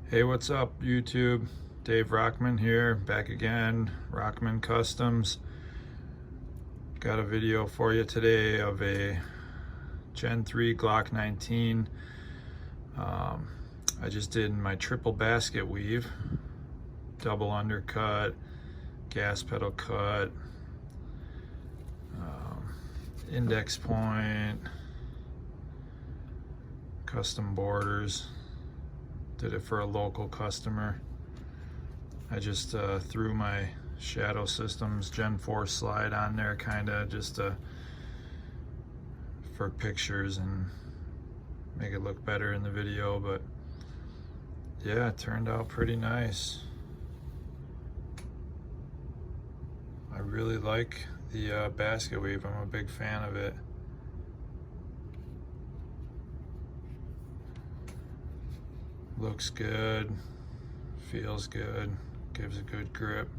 Hey, what's up YouTube? Dave Rockman here, back again, Rockman Customs. Got a video for you today of a Gen 3 Glock 19. I just did my triple basket weave, double undercut, gas pedal cut, index point, custom borders. Did it for a local customer. I just threw my Shadow Systems Gen 4 slide on there, kinda just for pictures and make it look better in the video, but yeah, it turned out pretty nice. I really like the basket weave. I'm a big fan of it. Looks good, feels good, gives a good grip.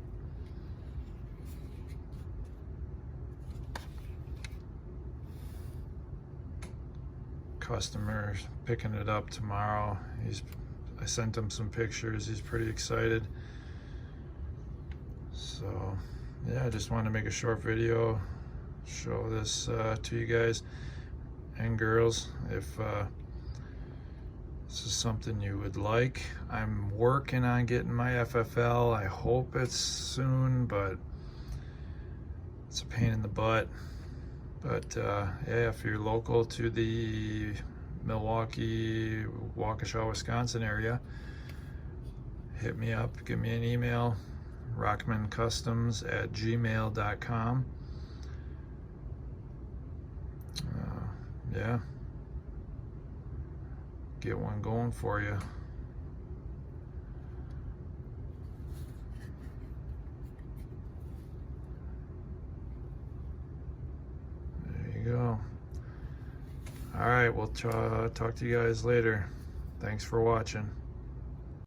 Customer's picking it up tomorrow. I sent him some pictures. He's pretty excited. So yeah, I just wanted to make a short video, show this to you guys and girls. If this is something you would like. I'm working on getting my FFL. I hope it's soon, but it's a pain in the butt. But yeah, if you're local to the Milwaukee, Waukesha, Wisconsin area, hit me up, give me an email, rockmancustoms@gmail.com. Yeah. Get one going for you. There you go. All right, we'll talk to you guys later. Thanks for watching.